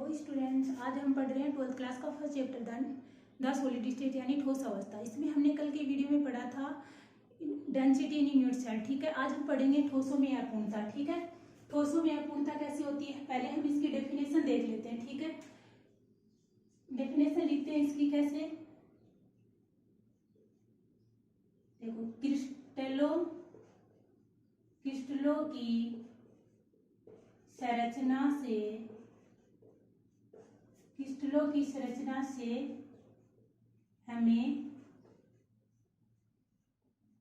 Hello students, आज हम पढ़ रहे हैं 12th क्लास का first chapter the solid state यानी ठोस अवस्था। इसमें हमने कल के वीडियो में पढ़ा था डेंसिटी इन यूनिट सेल। ठीक है, आज हम पढ़ेंगे ठोसों में अपूर्णता। ठीक है, ठोसों में अपूर्णता कैसे होती है, पहले हम इसकी डेफिनेशन देख लेते हैं। ठीक है, डेफिनेशन लिखते हैं इसकी कैसे। देखो, क्रिस्टलों की संरचना से हमें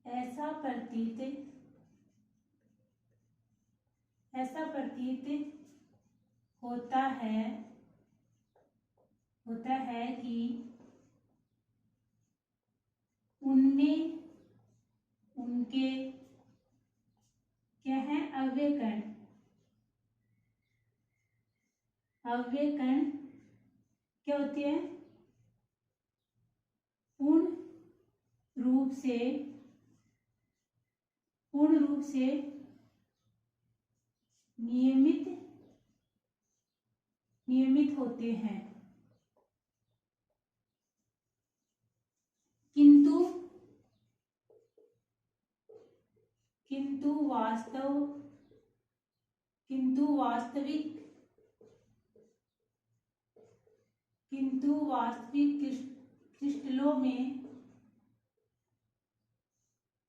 ऐसा प्रतीत होता है कि उनमें उनके क्या है अवयव कण क्या होते हैं, पूर्ण रूप से नियमित होते हैं, किंतु वास्तविक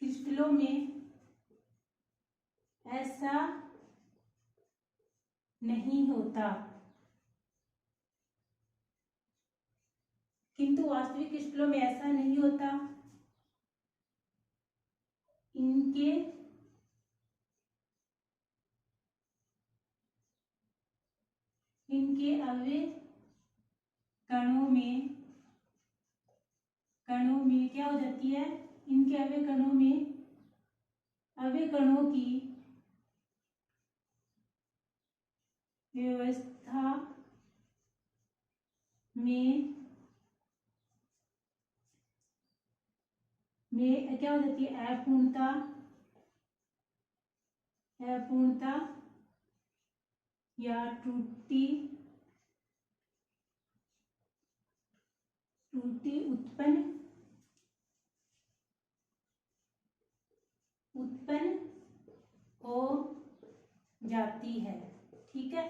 क्रिस्टलों में ऐसा नहीं होता। किंतु वास्तविक क्रिस्टलों में ऐसा नहीं होता। इनके अवयव कणों में क्या हो जाती है, इनके अवयव कणों की व्यवस्था में क्या हो जाती है, अपूर्णता या त्रुटि उत्पन्न हो जाती है। ठीक है,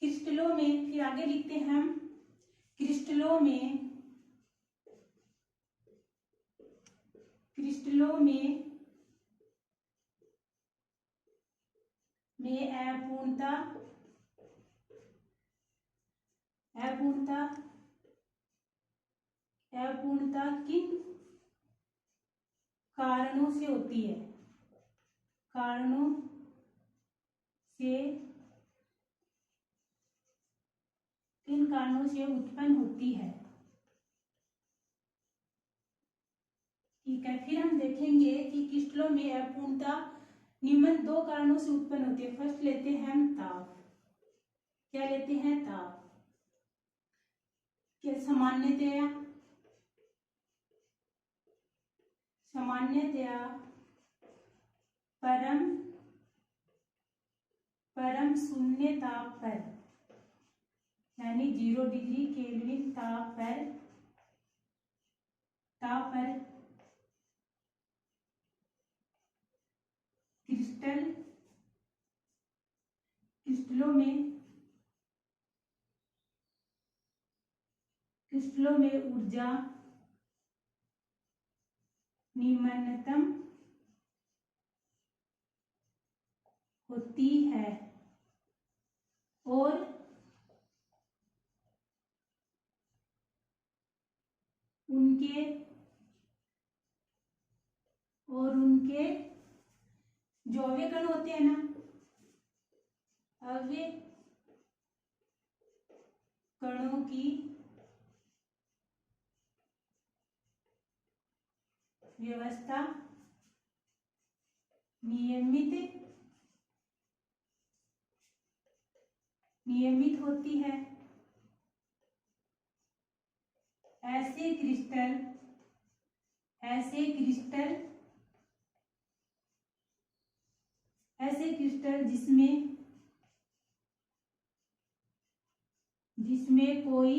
क्रिस्टलों में फिर आगे लिखते हैं हम, क्रिस्टलों में अपूर्णता किन कारणों से होती है, किन कारणों से उत्पन्न होती है। ठीक है, फिर हम देखेंगे कि क्रिस्टलों में अपूर्णता निम्न दो कारणों से उत्पन्न होती है। फर्स्ट लेते हैं हम ताप। क्या लेते हैं, ताप। क्या सामान्यतया परम शून्य ताप पर यानी 0 डिग्री केल्विन ताप पर क्रिस्टलों में ऊर्जा निम्नतम होती है और उनके जो अवयव कण होते हैं ना, अवयव कणों की व्यवस्था नियमित होती है। ऐसे क्रिस्टल जिसमें जिसमें कोई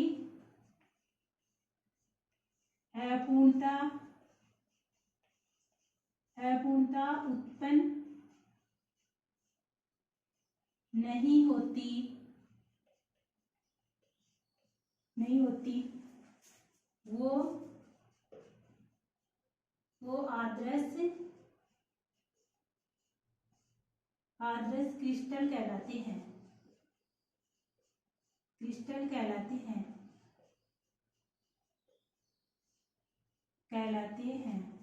अपूर्णता उत्पन्न नहीं होती वो आदर्श क्रिस्टल कहलाते हैं।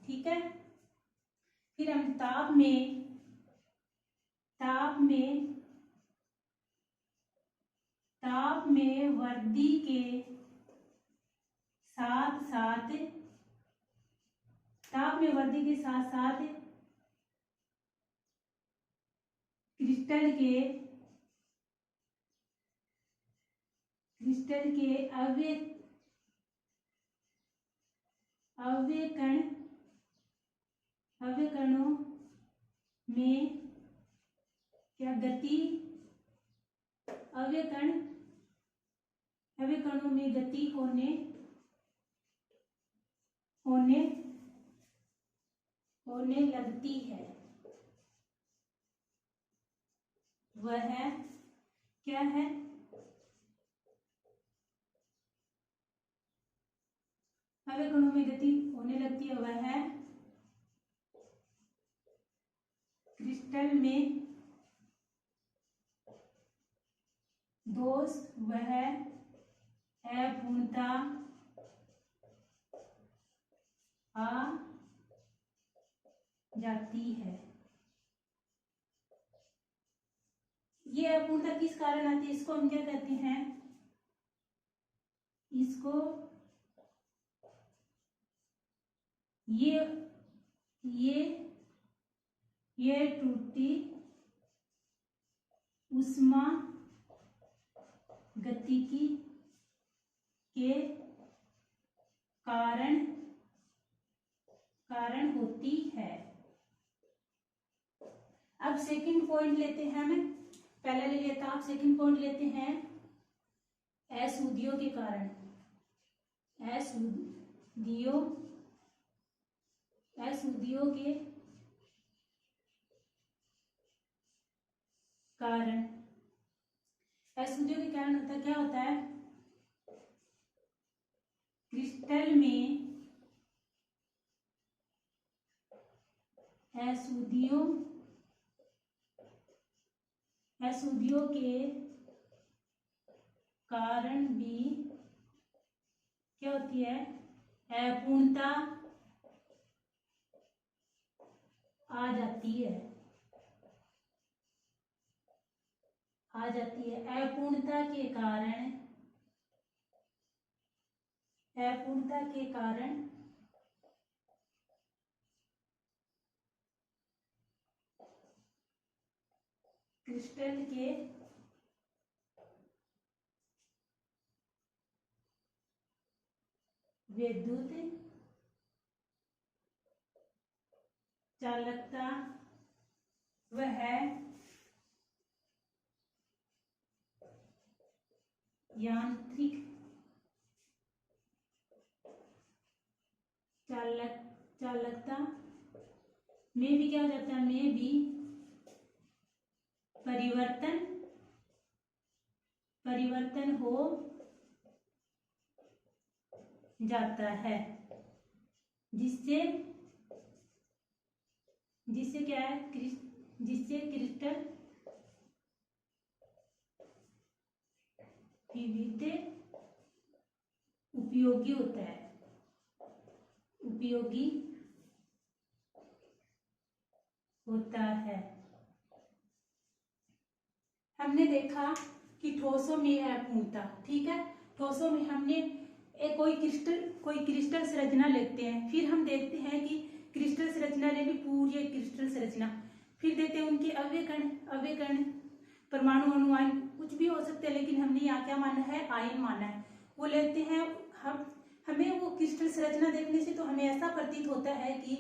ठीक है। फिर हम ताप में वृद्धि के साथ साथ क्रिस्टल के अवयव कणों में क्या गति होने लगती है। वह क्या है? अवयव कणों में गति होने लगती है, वह है क्रिस्टल में दोष, वह अपूर्णता आ जाती है। ये अपूर्णता किस कारण आती है? इसको हम क्या कहते हैं? इसको ये त्रुटि ऊष्मा गतिकी के कारण होती है। अब सेकंड पॉइंट लेते हैं। हमें पहला ले लिया था, आप सेकंड पॉइंट लेते हैं अशुद्धियों के कारण। अशुद्धियों के कारण होता क्या होता है? क्रिस्टल में अशुद्धियों के कारण भी क्या होती है? अपूर्णता आ जाती है। अपूर्णता के कारण क्रिस्टल के विद्युत चालकता वह यांत्रिक चालकता में भी क्या हो जाता है? में भी परिवर्तन हो जाता है, जिससे क्या है? जिससे क्रिस्टल विविध उपयोगी होता है। हमने देखा कि ठोसों में है अपूर्णता। ठीक है। ठोसों में हमने कोई क्रिस्टल संरचना लेते हैं, फिर हम देखते हैं कि क्रिस्टल संरचना ले ली, पूरी क्रिस्टल संरचना, फिर देखते हैं उनके अवयव कण परमाणु अणु आयन कुछ भी हो सकते हैं, लेकिन हमने यहाँ क्या माना है? आयन माना है। वो लेते हैं हमें वो क्रिस्टल संरचना देखने से तो हमें ऐसा प्रतीत होता है कि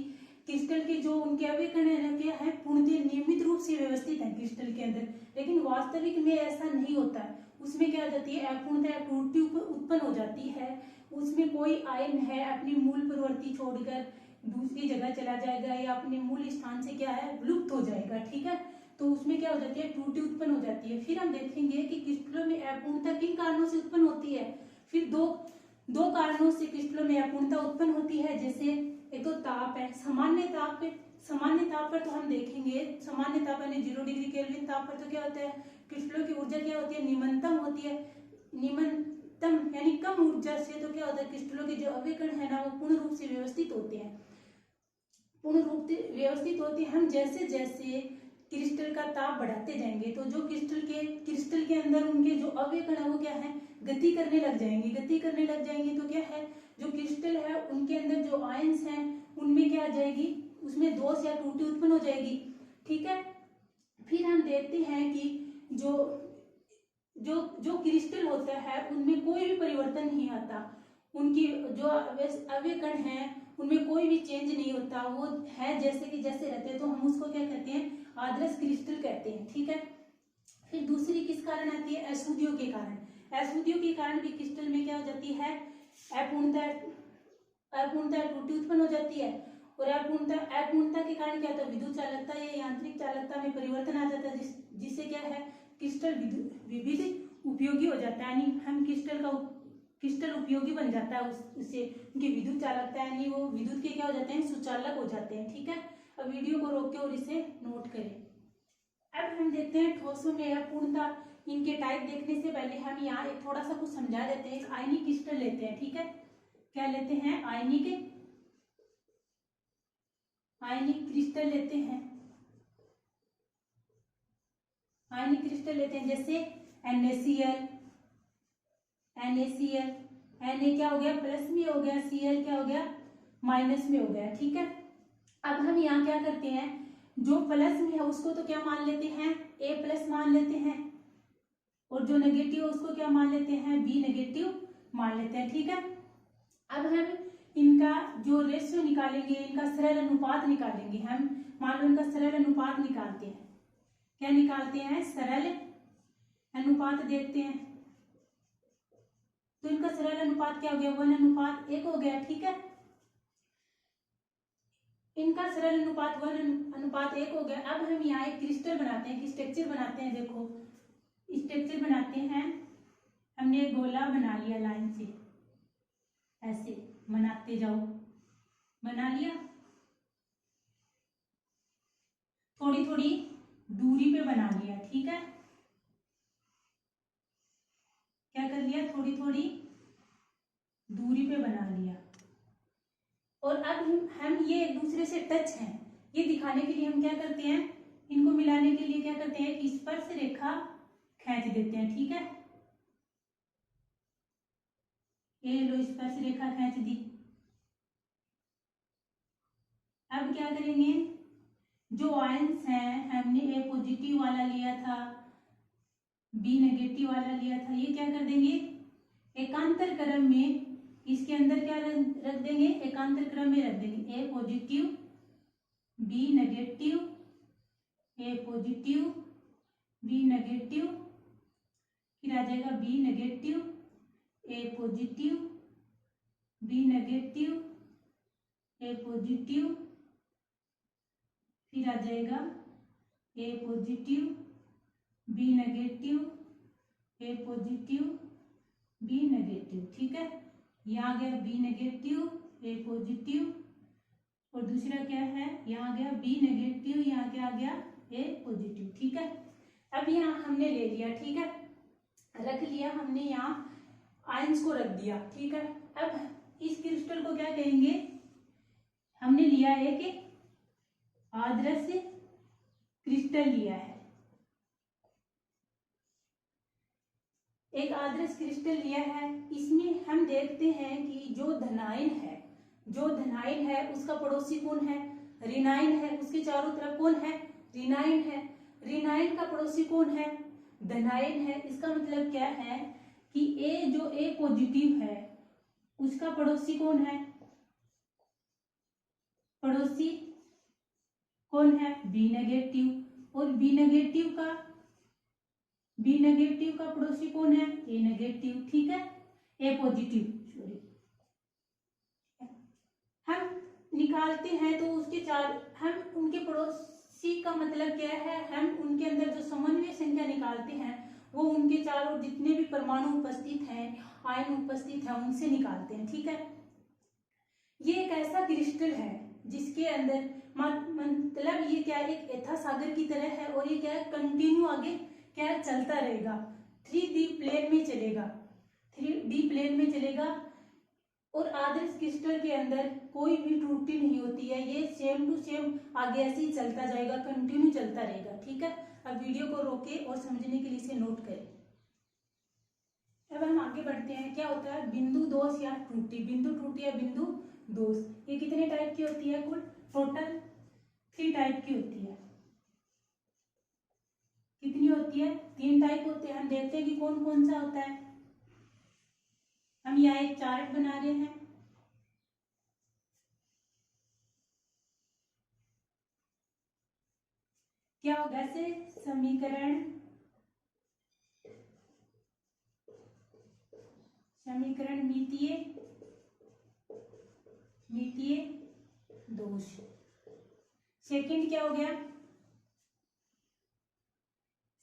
क्रिस्टल के जो उनके अवयव कण है पूर्णतः नियमित रूप से व्यवस्थित है क्रिस्टल के अंदर, लेकिन वास्तविक में ऐसा नहीं होता है। उसमें क्या हो जाती है, अपूर्णता त्रुटि उत्पन्न हो जाती है। उसमें कोई आयन है अपनी मूल प्रवृत्ति छोड़कर दूसरी जगह चला जाएगा या अपने मूल स्थान से क्या है विलुप्त हो जाएगा, ठीक है। तो उसमें क्या हो जाती है, त्रुटि उत्पन्न हो जाती है। फिर हम देखेंगे कि क्रिस्टलों में अपूर्णता किन कारणों से उत्पन्न होती है। फिर दो कारणों से क्रिस्टलों में अपूर्णता उत्पन्न होती है। जैसे एक तो ताप है, सामान्य ताप पर तो हम देखेंगे, सामान्य ताप यानी 0 डिग्री केल्विन ताप पर तो क्या होता है, क्रिस्टलों की ऊर्जा क्या होती है, निम्नतम होती है। निम्नतम यानी कम ऊर्जा से तो क्या होता है, क्रिस्टलों के जो अवयकण है ना वो पूर्ण रूप से व्यवस्थित होते हैं, पूर्ण रूप से व्यवस्थित होते हैं। हम जैसे जैसे क्रिस्टल का ताप बढ़ाते जाएंगे तो जो क्रिस्टल के अंदर उनके जो अवयकण है वो क्या है, गति करने लग जाएंगे तो क्या है, जो क्रिस्टल है उनके अंदर जो आयंस हैं उनमें क्या आ जाएगी, उसमें दोष या त्रुटि उत्पन्न हो जाएगी, ठीक है। फिर हम देखते हैं कि जो जो जो क्रिस्टल होता है उनमें कोई भी परिवर्तन नहीं आता, उनकी जो अवयकण है उनमें कोई भी चेंज नहीं होता, वो है जैसे कि जैसे रहते हैं, तो हम उसको क्या कहते हैं, आदर्श क्रिस्टल कहते हैं, ठीक है। फिर दूसरी किस कारण आती है, अशुद्धियों के कारण। अशुद्धियों के कारण भी क्रिस्टल में क्या हो जाती है, अपूर्णता त्रुटि उत्पन्न हो जाती है। और अपूर्णता के कारण क्या होता है, विद्युत चालकता या यांत्रिक चालकता में परिवर्तन आ जाता है, जिससे क्या है, क्रिस्टल विविध उपयोगी हो जाता है, यानी हम क्रिस्टल उपयोगी बन जाता है उससे, उनकी विद्युत चालकता यानी वो विद्युत के क्या हो जाते हैं, सुचालक हो जाते हैं, ठीक है। अब वीडियो को रोक के और इसे नोट करें। अब हम देखते हैं ठोसों में अपूर्णता, इनके टाइप देखने से पहले हम यहाँ एक थोड़ा सा कुछ समझा देते हैं। एक आयनिक क्रिस्टल लेते हैं, ठीक है, क्या लेते हैं, आयनिक क्रिस्टल लेते हैं, आयनिक क्रिस्टल लेते हैं, जैसे NaCl, Na क्या हो गया, प्लस में हो गया, Cl क्या हो गया, माइनस में हो गया, ठीक है। अब हम यहाँ क्या करते हैं, जो प्लस में है उसको तो क्या मान लेते हैं, A+ मान लेते हैं, और जो नेगेटिव है उसको क्या मान लेते हैं, B नेगेटिव मान लेते हैं, ठीक है। अब हम इनका जो रेशियो निकालेंगे, इनका सरल अनुपात निकालेंगे, हम मान लो इनका सरल अनुपात निकालते हैं, क्या निकालते हैं, सरल अनुपात देखते हैं। तो इनका सरल अनुपात क्या हो गया, 1:1 हो गया, ठीक है। इनका सरल अनुपात 1:1 हो गया। अब हम यहाँ एक क्रिस्टल बनाते हैं, स्ट्रक्चर बनाते हैं, देखो स्ट्रक्चर बनाते हैं। हमने एक गोला बना लिया, लाइन से ऐसे बनाते जाओ, बना लिया, थोड़ी थोड़ी दूरी पे बना लिया, ठीक है, क्या कर लिया, थोड़ी थोड़ी दूरी पे बना लिया। और अब हम ये एक दूसरे से टच हैं, ये दिखाने के लिए हम क्या करते हैं, इनको मिलाने के लिए क्या करते हैं, स्पर्श रेखा खींच देते हैं, ठीक है। ये लो, स्पर्श रेखा खींच दी। अब क्या करेंगे, जो आयंस हैं हमने A पॉजिटिव वाला लिया था, B नेगेटिव वाला लिया था, ये क्या कर देंगे, एकांतर क्रम में इसके अंदर क्या रख देंगे, एकांतर क्रम में रख देंगे, A positive B negative, A positive B negative, फिर आ जाएगा B negative A positive B negative A positive, फिर आ जाएगा A positive B negative A positive B negative, ठीक है। यहाँ गया B नेगेटिव A पॉजिटिव, और दूसरा क्या है, यहाँ गया B नेगेटिव, यहाँ क्या आ गया, A पॉजिटिव, ठीक है। अब यहाँ हमने ले लिया, ठीक है, रख लिया हमने, यहाँ आयंस को रख दिया, ठीक है। अब इस क्रिस्टल को क्या कहेंगे, हमने लिया है कि आदर्श क्रिस्टल लिया है, एक आदर्श क्रिस्टल लिया है। इसमें हम देखते हैं कि जो धनायन है उसका पड़ोसी कौन है, ऋणायन है, उसके चारों तरफ कौन है, ऋणायन है। ऋणायन का पड़ोसी कौन है, धनायन है। इसका मतलब क्या है कि जो A पॉजिटिव है उसका पड़ोसी कौन है, पड़ोसी कौन है, B नेगेटिव, और B नेगेटिव का बी नेगेटिव का पड़ोसी कौन है? ए नेगेटिव, ठीक है, ए पॉजिटिव सॉरी। हम निकालते हैं तो उसके चार, हम उनके पड़ोसी का मतलब क्या है, हम उनके अंदर जो समन्वय संख्या निकालते हैं वो उनके चारों जितने भी परमाणु उपस्थित हैं, आयन उपस्थित है, उनसे निकालते हैं, ठीक है। ये एक ऐसा क्रिस्टल है जिसके अंदर मतलब ये क्या है, एक एथा सागर की तरह है, और ये क्या है, कंटिन्यू आगे क्या है, चलता रहेगा, 3D प्लेन में चलेगा, 3D प्लेन में चलेगा। और आदर्श क्रिस्टल के अंदर कोई भी त्रुटि नहीं होती है, ये सेम टू सेम आगे ऐसे ही चलता जाएगा, कंटिन्यू चलता रहेगा, ठीक है। अब वीडियो को रोके और समझने के लिए इसे नोट करें। अब हम आगे बढ़ते हैं। क्या होता है बिंदु दोष या त्रुटि? बिंदु त्रुटि या बिंदु दोष, ये कितने टाइप की होती है? कुल टोटल 3 टाइप की होती है। कितनी होती है? 3 टाइप होते हैं। हम देखते हैं कि कौन कौन सा होता है। हम यहाँ एक चार्ट बना रहे हैं। क्या होगा? ऐसे समीकरण मितीय दोष। सेकंड क्या हो गया?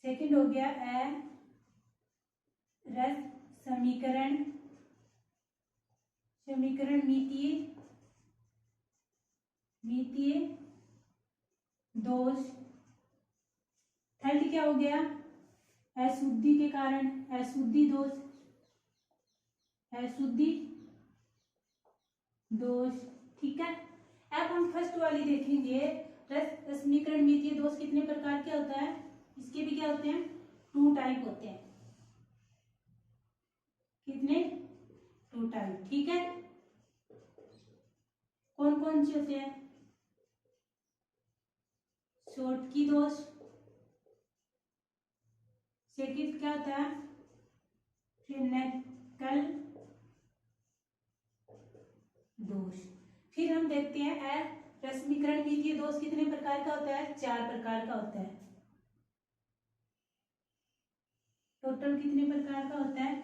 सेकंड हो गया रस समीकरण मितीय दोष। थर्ड क्या हो गया? अशुद्धि के कारण अशुद्धि दोष, ठीक है। अब हम फर्स्ट वाली देखेंगे। रस समीकरण मितीय दोष कितने प्रकार का होता है? इसके भी क्या होते हैं? 2 टाइप होते हैं। कितने? 2 टाइप, ठीक है। कौन कौन से होते हैं? शॉर्टकी दोष। सेकंड क्या होता है? फ्रेनेकल दोष। फिर हम देखते हैं रसमीकरण मितीय दोष कितने प्रकार का होता है? 4 प्रकार का होता है। टोटल कितने प्रकार का होता है?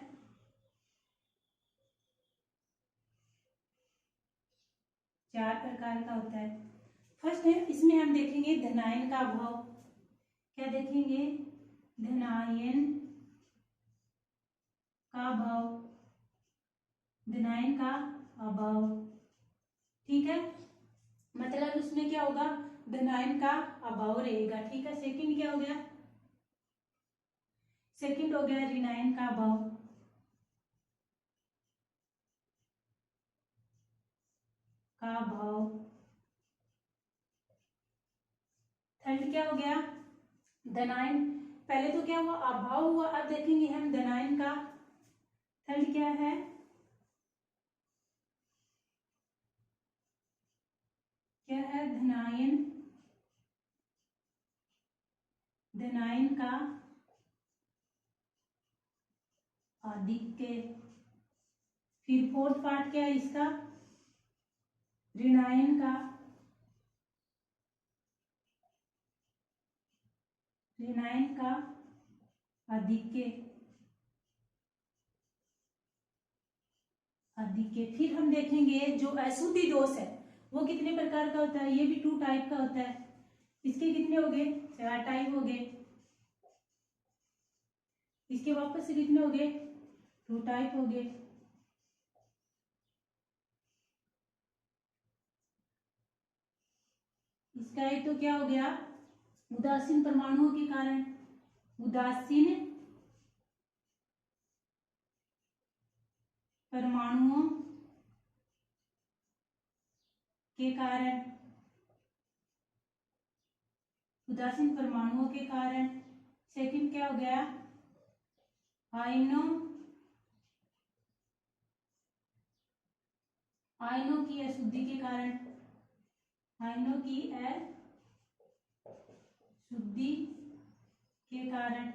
4 प्रकार का होता है। फर्स्ट है, इसमें हम देखेंगे धनायन का अभाव। क्या देखेंगे? धनायन का अभाव, धनायन का अभाव, ठीक है। मतलब उसमें क्या होगा? धनायन का अभाव रहेगा, ठीक है। सेकंड क्या हो गया? सेकंड हो गया ऋणायन का अभाव। थर्ड क्या हो गया? धनायन। पहले तो क्या हुआ? अभाव हुआ। अब देखेंगे हम धनायन का। थर्ड क्या है? क्या है? धनायन का आधिक्य। फिर फोर्थ पार्ट क्या है इसका? ऋणायन का आधिक्य। फिर हम देखेंगे जो अशुद्धि दोष है वो कितने प्रकार का होता है? ये भी 2 टाइप का होता है। इसके कितने हो गए? 4 टाइप हो गए। इसके वापस से कितने हो गए? 2 टाइप हो गए। इसका एक तो क्या हो गया? उदासीन परमाणुओं के कारण, उदासीन परमाणुओं के कारण, उदासीन परमाणुओं के कारण। सेकंड क्या हो गया? आयनों की अशुद्धि के कारण, आयनों की अशुद्धि के कारण,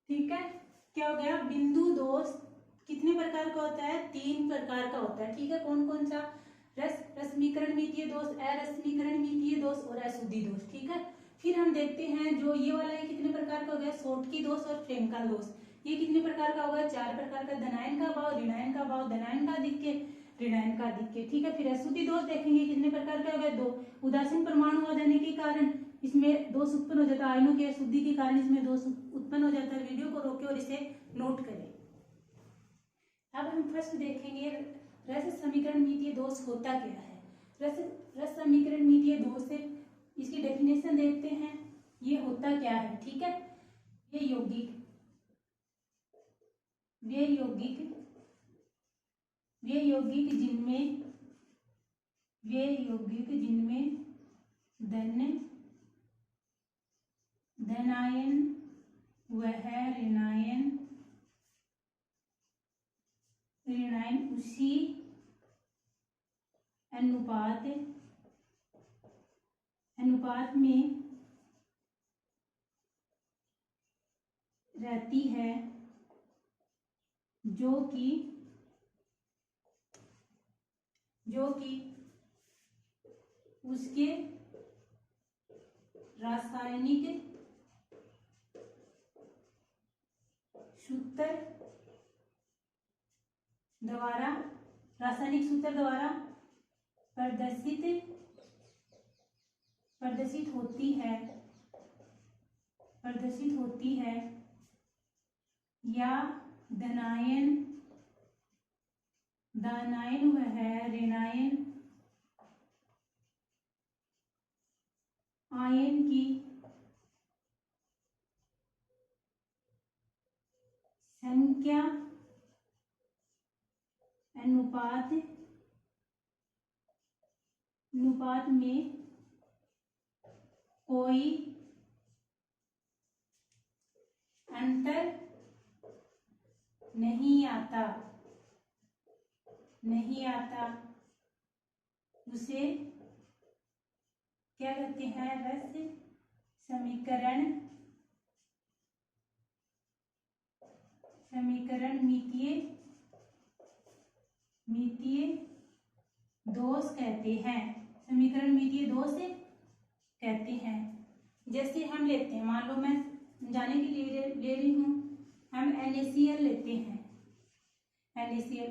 ठीक है। क्या हो गया? बिंदु दोष कितने प्रकार का होता है? 3 प्रकार का होता है, ठीक है। कौन कौन सा? रसमीकरण मितीय दोष, अरसमीकरण मितीय दोष और अशुद्धि दोष, ठीक है। फिर हम देखते हैं जो ये वाला है कितने प्रकार का हो गया, शॉटकी दोष और फ्रेंकल दोष। ये कितने प्रकार का होगा, 4 प्रकार का, धनायन का भाव, ऋणायन का भाव, धनायन का आधिक्य, ऋणायन का आधिक्य। ठीक है, फिर अशुद्धि दोष देखेंगे कितने प्रकार का हो गया, 2। उदासीन परमाणु आ जाने के कारण इसमें दोष उत्पन्न हो जाता है, आयनों की अशुद्धि के कारण इसमें दोष उत्पन्न हो जाता है। वीडियो को रोके और इसे नोट करें। अब हम फर्स्ट देखेंगे रस समीकरण मितीय दोष होता क्या है। रस समीकरण मितीय दोष से इसकी डेफिनेशन देखते हैं, ये होता क्या है। ठीक है, ये यौगिक जिनमें धनायन वह ऋणायन उसी अनुपात में रहती है जो कि उसके रासायनिक सूत्र द्वारा प्रदर्शित होती है या धनायन वह ऋणायन आयन की संख्या अनुपात में कोई अंतर नहीं आता उसे क्या कहते हैं, रस समीकरण मितीय दोष कहते हैं। समीकरण मितीय दोष कहते हैं। जैसे हम लेते हैं, मान लो मैं समझाने के लिए ले रही हूँ, हम NaCl लेते हैं। NaCl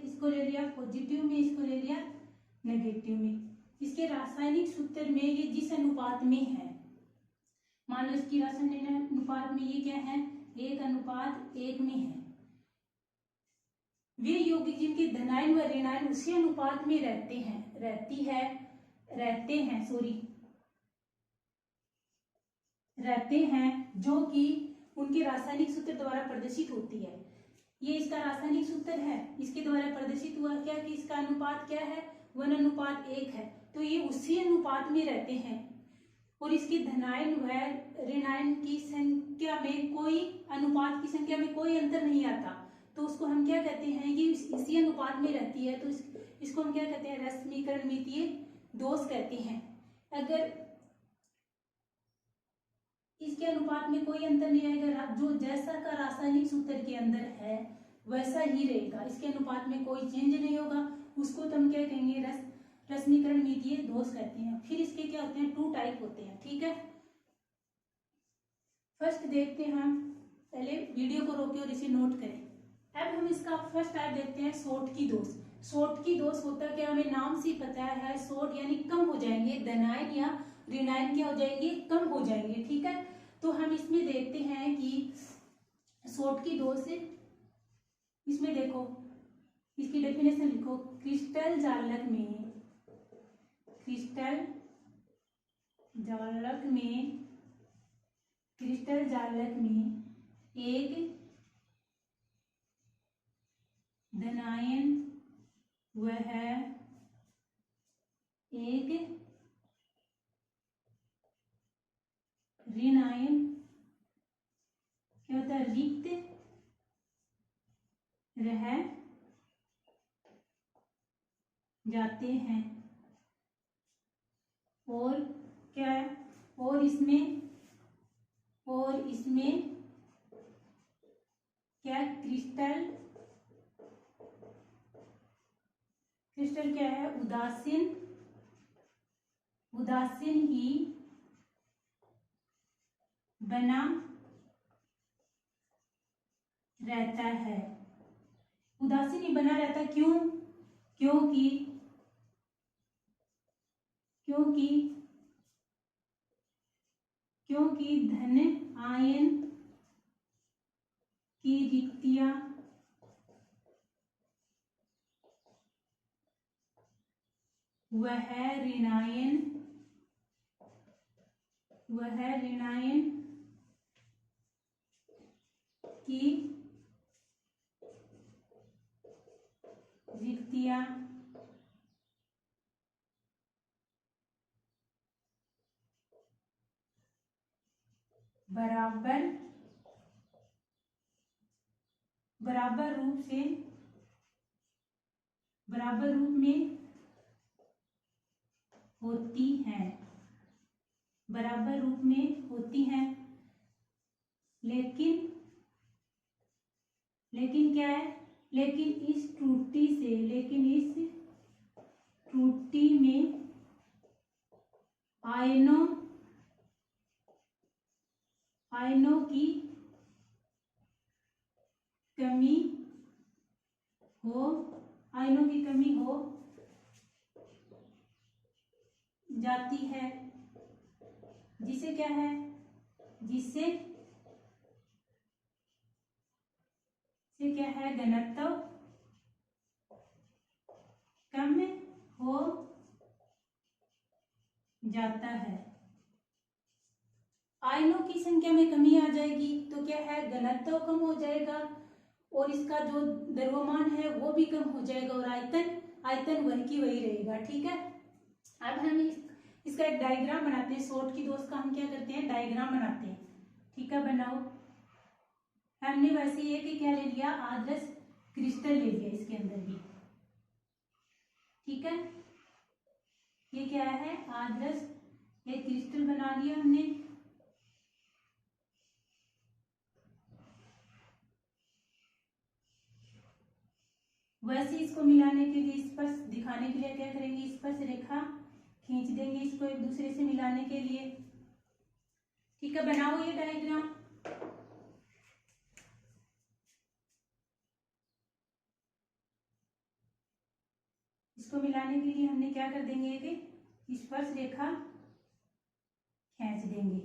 इसको ले लिया पॉजिटिव में, इसको ले लिया नेगेटिव में। इसके रासायनिक सूत्र में ये जिस अनुपात में है, मान लो इसकी रासायनिक अनुपात में ये क्या है, 1:1 में है। वे यौगिक जिनके धनायन व ऋणायन उसी अनुपात में रहते हैं जो कि उनके रासायनिक सूत्र द्वारा प्रदर्शित होती है। ये इसका रासायनिक सूत्र है, इसके द्वारा प्रदर्शित हुआ क्या कि इसका अनुपात क्या है, 1:1 है। तो ये उसी अनुपात में रहते हैं और इसकी धनायन व ऋणायन की संख्या में कोई अनुपात की संख्या में कोई अंतर नहीं आता, तो उसको हम क्या कहते हैं, ये इसी अनुपात में रहती है, तो इसको हम क्या कहते हैं, रस समीकरण मितीय दोष कहते हैं। अगर इसके अनुपात में कोई अंतर नहीं आएगा, जो जैसा का रासायनिक सूत्र के अंदर है वैसा ही रहेगा, इसके अनुपात में कोई चेंज नहीं होगा, उसको तो हम क्या कहेंगे, रस समीकरण मितीय दोष कहते हैं। फिर इसके क्या होते हैं, 2 टाइप होते हैं। ठीक है, फर्स्ट देखते हैं हम, पहले वीडियो को रोके और इसे नोट करें। अब हम इसका फर्स्ट टाइप देखते हैं, शॉटकी दोष। शॉटकी दोष होता क्या, हमें नाम से पता है, शॉर्ट यानी कम हो जाएंगे, धनायन या ऋणायन क्या हो जाएंगे, कम हो जाएंगे। ठीक है, तो हम इसमें देखते हैं कि शॉटकी दोष, इसमें देखो इसकी डेफिनेशन लिखो, क्रिस्टल जालक में एक धनायन व एक ऋणायन क्या होता है, रिक्त रह जाते हैं और क्या है, और इसमें क्या क्रिस्टल क्या है, उदासीन ही बना रहता है। उदासीन ही बना रहता, क्यों? क्योंकि क्योंकि क्योंकि धन आयन की रिक्तियां वह ऋणायन की रिक्तियां बराबर रूप में होती हैं, बराबर रूप में होती हैं। लेकिन क्या है? लेकिन इस त्रुटि में आयनों की कमी हो जाती है, जिससे क्या है? जिससे क्या है? घनत्व कम हो जाता है। आयनों की संख्या में कमी आ जाएगी तो क्या है? घनत्व कम हो जाएगा और इसका जो द्रव्यमान है वो भी कम हो जाएगा और आयतन वही की वही रहेगा। ठीक है, अब हम इसका एक डायग्राम बनाते हैं। शॉर्ट की दोस्त का हम क्या करते हैं? डायग्राम बनाते हैं। ठीक है, बनाओ। हमने वैसे एक क्या ले लिया? आदर्श क्रिस्टल ले लिया इसके अंदर भी। ठीक है, ये क्या है? आदर्श एक क्रिस्टल बना लिया हमने। वैसे इसको मिलाने के लिए, स्पर्श दिखाने के लिए क्या करेंगे? स्पर्श रेखा खींच देंगे इसको एक दूसरे से मिलाने के लिए। ठीक है, बनाओ ये डायग्राम। इसको मिलाने के लिए हमने क्या कर देंगे? एक स्पर्श रेखा खींच देंगे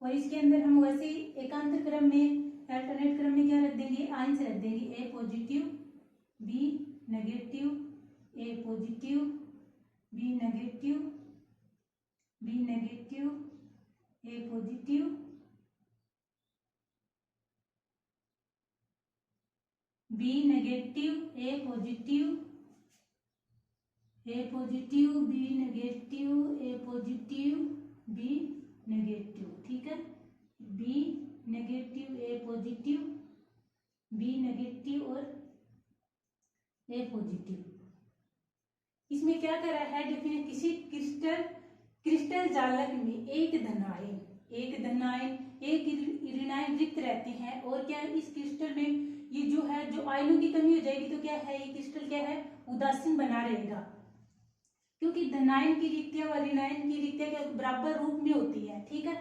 और इसके अंदर हम वैसे ही एकांतर क्रम में, अल्टरनेट क्रम में क्या रख देंगे? आयन से रख देंगे। A positive, B negative, A positive, B negative, B negative, A positive, B negative, A positive, A positive, B negative, A positive, B negative. ठीक है, B negative, A positive, B negative और A positive. इसमें क्या करा है? देखिए, किसी crystal जालक में एक धनायन, एक ऋणायन रिक्त रहते हैं और क्या है? इस क्रिस्टल में ये जो है, जो आयनों की कमी हो जाएगी तो क्या है? ये क्रिस्टल क्या है? उदासीन बना रहेगा, क्योंकि धनायन की रिक्तियां व ऋणायन की रिक्तियां क्या बराबर रूप में होती है। ठीक है,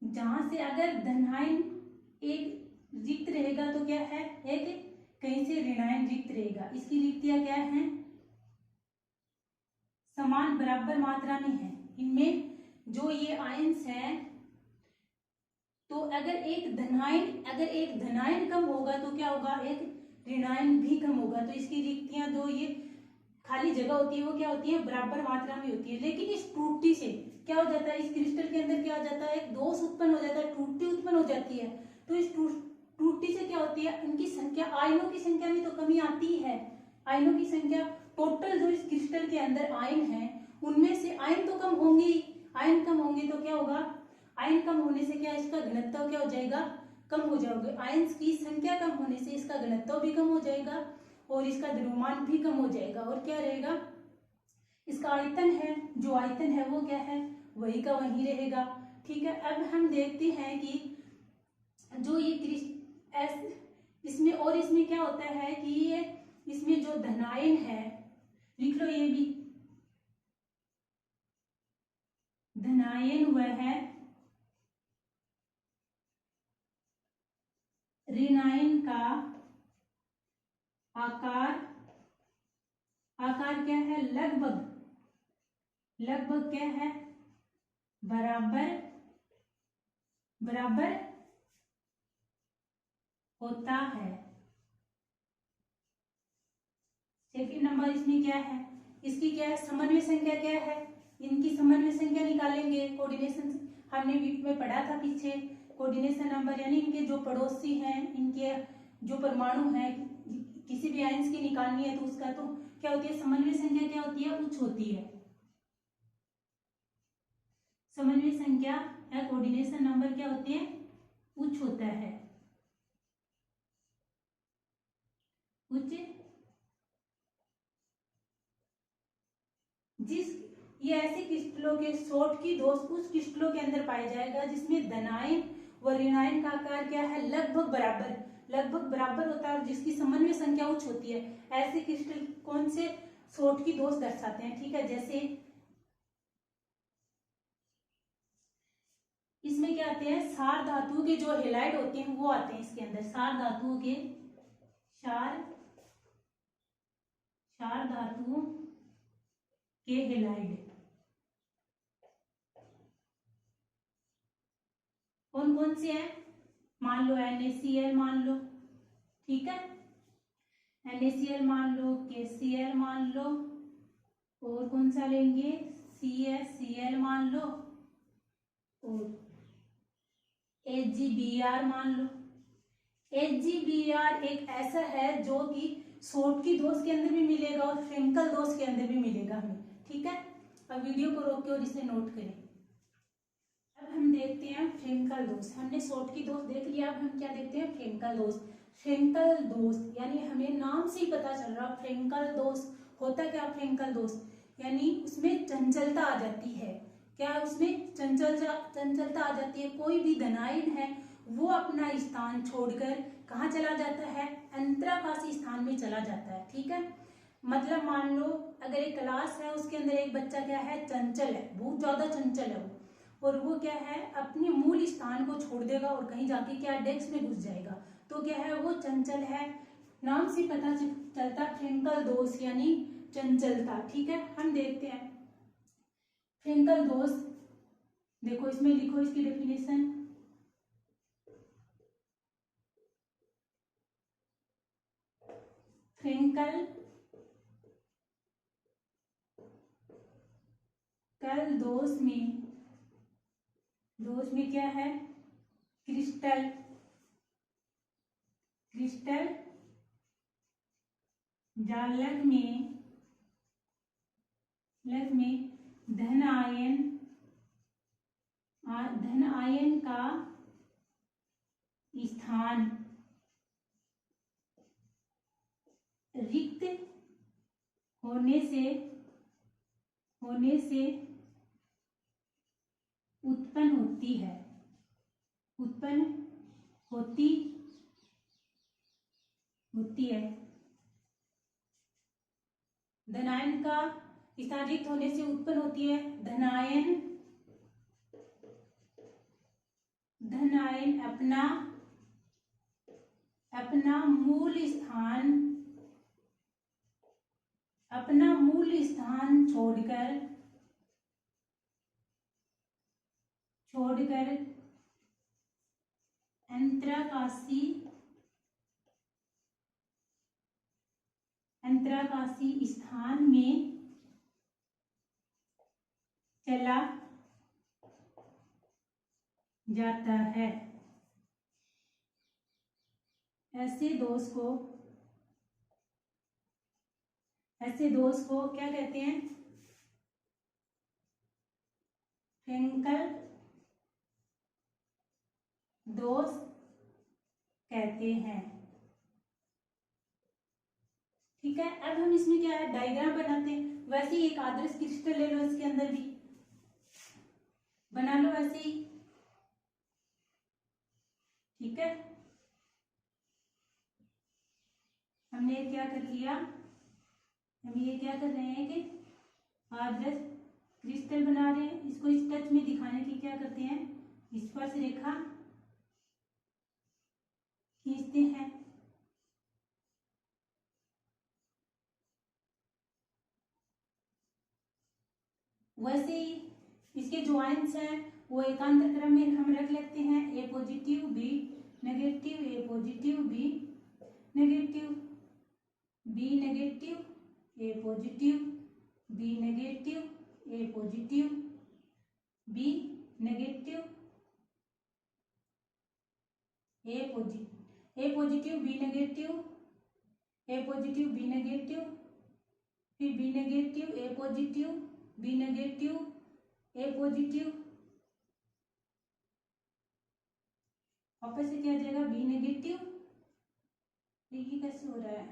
जहां से अगर धनायन एक रिक्त रहेगा तो क्या है? एक कहीं से ऋणायन रिक्त रहेगा। इसकी रिक्तियां क्या है? समान बराबर मात्रा में है। इनमें जो ये आयन्स हैं, तो अगर एक धनायन कम होगा तो क्या होगा? एक ऋणायन भी कम होगा। तो इसकी रिक्तियां, जो ये खाली जगह होती है, वो क्या होती है? बराबर मात्रा में होती है। लेकिन इस त्रुटि से क्या हो जाता है? इस क्रिस्टल के अंदर क्या हो जाता है? एक दोष उत्पन्न हो जाता है, त्रुटि उत्पन्न हो जाती है। तो इस त्रुटि से क्या होती है? इनकी संख्या, आयनों की संख्या में तो कमी आती है। आयनों की संख्या, टोटल जो इस क्रिस्टल के अंदर आयन है, उनमें से आयन तो कम होंगे ही। आयन कम होंगे तो क्या होगा? आयन कम होने से क्या? इसका घनत्व क्या हो जाएगा? कम हो जाओगे। आयन की संख्या कम होने से इसका घनत्व भी कम हो जाएगा और इसका द्रव्यमान भी कम हो जाएगा। और क्या रहेगा? इसका आयतन है, जो आयतन है वो क्या है? वही का वही रहेगा। ठीक है, अब हम देखते हैं कि जो ये इसमें क्या होता है कि ये इसमें जो धनायन है, लिख लो ये भी, धनायन वह ऋणायन का आकार क्या है, लगभग क्या है, बराबर होता है। सेकंड नंबर इसमें क्या है, इसकी क्या है, समन्वय संख्या क्या है, इनकी समन्वय संख्या निकालेंगे। कोऑर्डिनेशन हमने वीक में पढ़ा था पीछे, कोऑर्डिनेशन नंबर यानी इनके जो पड़ोसी हैं, इनके जो परमाणु हैं, किसी भी आयंस की निकालनी है तो उसका तो क्या होती है, समन्वय संख्या क्या होती है, उच्च होती है। समन्वय संख्या या कोऑर्डिनेशन नंबर क्या होती है, उच्च होता है, उच्च। जिस ये ऐसे क्रिस्टलों के शॉर्ट की दोष उस क्रिस्टलों के अंदर पाया जाएगा जिसमें धनायन व ऋणायन का आकार क्या है, लगभग बराबर होता है और जिसकी समन्वय संख्या उच्च होती है। ऐसे क्रिस्टल कौन से शॉर्ट की दोष दर्शाते हैं, ठीक है। जैसे इसमें क्या आते हैं, सार धातुओं के जो हेलाइड होते हैं वो आते हैं इसके अंदर, सार धातुओं के हेलाइड कौन कौन से हैं, मान लो NaCl मान लो, ठीक है, NaCl मान लो, KCl मान लो, और कौन सा लेंगे, CaCl मान लो, और HgBr मान लो। HgBr एक ऐसा है जो कि शॉर्टकी दोष के अंदर भी मिलेगा और फ्रेंकल दोष के अंदर भी मिलेगा हमें, ठीक है। अब वीडियो को रोक के और इसे नोट करें। अब हम देखते हैं फ्रेंकल दोष। हमने शॉर्टकी दोष देख लिया, अब हम क्या देखते हैं, फ्रेंकल दोष। फ्रेंकल दोष यानी हमें नाम से ही पता चल रहा, फ्रेंकल दोष होता क्या, फ्रेंकल दोष यानी उसमें चंचलता आ जाती है। क्या उसमें चंचलता आ जाती है, कोई भी धनायन है वो अपना स्थान छोड़कर कहाँ चला जाता है, अंतराकाशी स्थान में चला जाता है, ठीक है। मतलब मान लो अगर एक क्लास है उसके अंदर एक बच्चा क्या है, चंचल है, बहुत ज्यादा चंचल है वो, और वो क्या है, अपने मूल स्थान को छोड़ देगा और कहीं जाके क्या डेस्क में घुस जाएगा, तो क्या है, वो चंचल है। नाम से पता चलता फ्रेंकल दोष यानी चंचलता, ठीक है। हम देखते हैं फ्रेंकल दोष, देखो इसमें लिखो इसकी डेफिनेशन। फ्रेंकल दोष में क्या है, क्रिस्टल जालक में धन आयन का स्थान रिक्त होने से उत्पन्न होती है। धनायन का स्थान रिक्त होने से उत्पन्न होती है। धनायन अपना मूल स्थान छोड़कर अंतराकाशी स्थान में चला जाता है। ऐसे दोष को क्या कहते हैं, फ्रेंकल दोष कहते हैं, ठीक है। अब हम इसमें क्या है, डायग्राम बनाते हैं। वैसे ही एक आदर्श क्रिस्टल ले लो, इसके अंदर भी बना लो ऐसे ही, ठीक है। हमने क्या कर लिया, हम ये क्या कर रहे हैं कि आदर्श क्रिस्टल बना रहे हैं, इसको इस टच वैसे ही इसके जो आयन्स हैं वो एकांतर क्रम में हम रख लेते हैं, A positive B negative, A positive B negative, B negative, A positive B negative, A positive B negative, A positive B negative, A positive B negative, फिर B negative A positive B negative A positive, वापस से क्या आ जाएगा B negative. ये कैसे हो रहा है?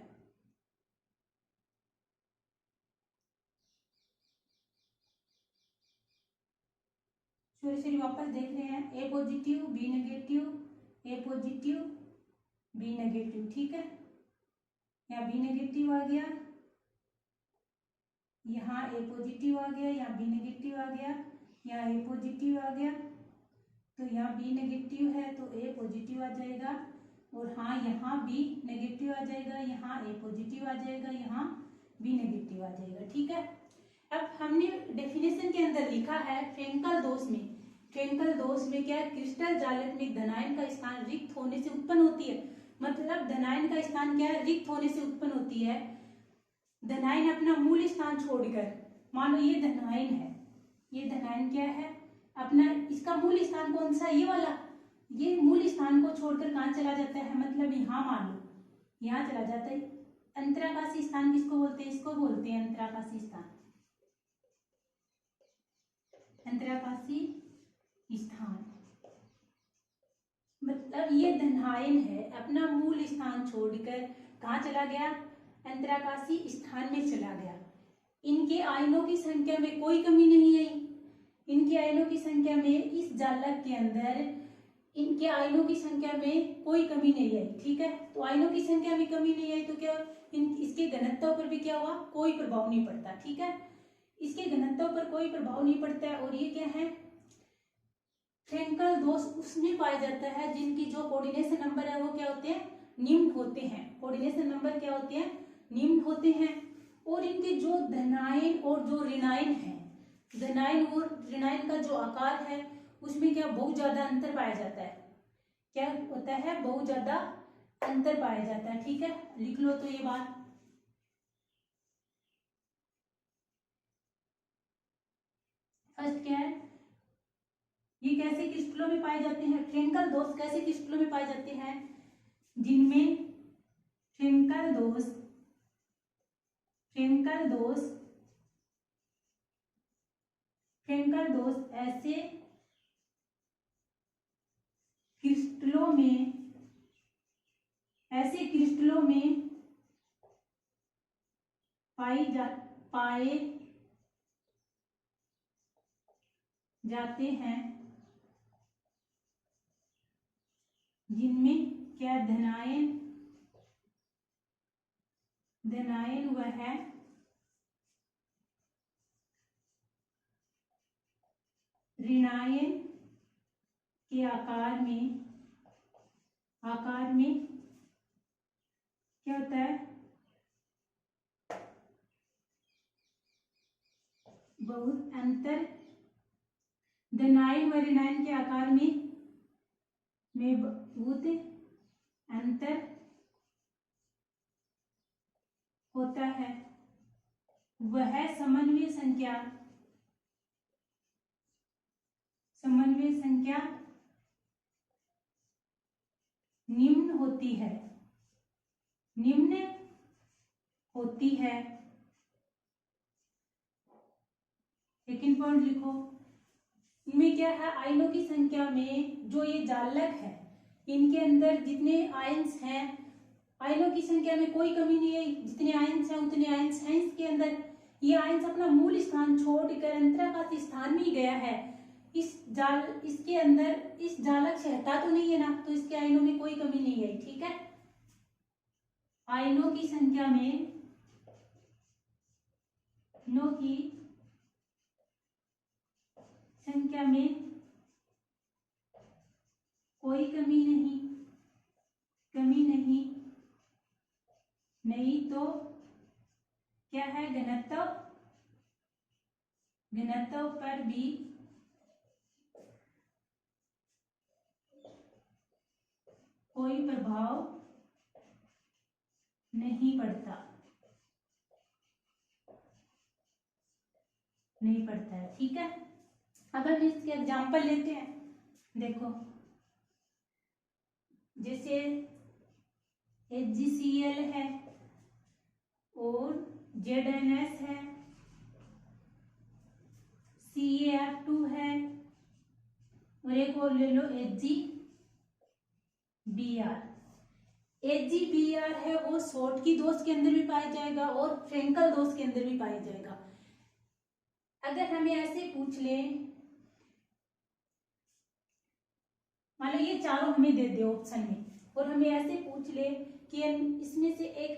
सॉरी वापस देख रहे हैं, A positive B negative, A positive B negative, ठीक है। यहाँ बी नेगेटिव आ गया, यहाँ ए पॉजिटिव आ गया, यहाँ बी नेगेटिव आ गया, यहाँ ए पॉजिटिव आ गया, तो यहाँ बी नेगेटिव है तो ए पॉजिटिव आ जाएगा, और हाँ यहाँ बी नेगेटिव आ जाएगा, यहाँ ए पॉजिटिव आ जाएगा, यहाँ बी नेगेटिव आ जाएगा, ठीक है। अब हमने डेफिनेशन के अंदर लिखा है फ्रेंकल दोष में, फ्रेंकल दोष में क्या है, क्रिस्टल जालक में धनायन का स्थान रिक्त होने से उत्पन्न होती है। मतलब धनायन का स्थान क्या है, रिक्त होने से उत्पन्न होती है। धनायन अपना मूल स्थान छोड़कर, मानो ये धनायन है, ये धनायन क्या है अपना, इसका मूल स्थान कौन सा, ये वाला, ये मूल स्थान को छोड़कर कहाँ चला जाता है, मतलब यहाँ मान लो यहाँ चला जाता है। अंतराकाशी स्थान किसको बोलते हैं, इसको बोलते हैं अंतराकाशी स्थान, अंतराकाशी स्थान। मतलब ये धनायन है, अपना मूल स्थान छोड़कर कहाँ चला गया, अंतराकाशी स्थान में चला गया। इनके आयनों की संख्या में कोई कमी नहीं आई, इनके आयनों की संख्या में इस जालक के अंदर इनके आयनों की संख्या में कोई कमी नहीं आई, ठीक है। तो आयनों की संख्या में कमी नहीं आई तो क्या इसके घनत्व पर भी क्या हुआ, कोई प्रभाव नहीं पड़ता, ठीक है। इसके घनत्व पर कोई प्रभाव नहीं पड़ता है। और ये क्या है, फ्रेंकल दोष उसमें पाया जाता है जिनकी जो कोऑर्डिनेशन नंबर है वो क्या होते हैं, निम्न होते हैं। कोऑर्डिनेशन नंबर क्या होते हैं, निम्न होते हैं। और इनके जो धनायन और जो ऋणायन है, धनायन और ऋणायन का जो आकार है उसमें क्या बहुत ज्यादा अंतर पाया जाता है, क्या होता है, बहुत ज्यादा अंतर पाया जाता है, ठीक है। लिख लो तो ये बात। फर्स्ट क्या है, ये कैसे क्रिस्टलों में पाए जाते हैं, फ्रेंकल दोष कैसे क्रिस्टलों में पाए जाते हैं, जिनमें फ्रेंकल दोष ऐसे क्रिस्टलों में पाए जाते हैं जिनमें क्या धनायन वह है ऋणायन के आकार में क्या होता है, बहुत अंतर, धनायन व ऋणायन के आकार में बहुत अंतर होता है। वह समन्वय संख्या निम्न होती है। सेकंड पॉइंट लिखो, इनमें क्या है, आयनों की संख्या में जो ये जालक है इनके अंदर जितने आयन्स हैं, आयनों की संख्या में कोई कमी नहीं है, जितने आयन्स हैं उतने आयन्स हैं इसके अंदर। ये आयन्स अपना मूल स्थान छोड़कर अंतराकाशी स्थान में ही गया है। इसके अंदर इस जालक से हटा तो नहीं है ना, तो इसके आयनों में कोई कमी नहीं आई, ठीक है। आयनों की संख्या में कोई कमी नहीं तो क्या है, घनत्व घनत्व पर भी कोई प्रभाव नहीं पड़ता, नहीं पड़ता है। ठीक है, अब हम इसके एग्जाम्पल लेते हैं। देखो जैसे HgCl है और ZnS है, CaF2 है और एक और ले लो HgBr। HgBr है वो शॉर्टकी दोष के अंदर भी पाया जाएगा और फ्रेंकल दोष के अंदर भी पाया जाएगा। अगर हमें ऐसे पूछ ले, मान लो ये चारों हमें दे दे ऑप्शन में, और हमें ऐसे पूछ ले कि इसमें से एक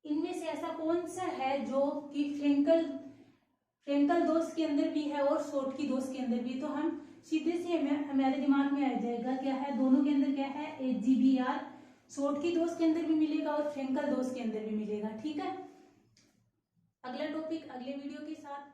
इनमें से ऐसा कौन सा है जो कि फ्रेंकल दोष के अंदर भी है और शॉर्टकी दोष के अंदर भी, तो हम सीधे से हमारे दिमाग में आ जाएगा क्या है, दोनों के अंदर क्या है, HgBr शॉर्टकी दोष के अंदर भी मिलेगा और फ्रेंकल दोष के अंदर भी मिलेगा। ठीक है, अगला टॉपिक अगले वीडियो के साथ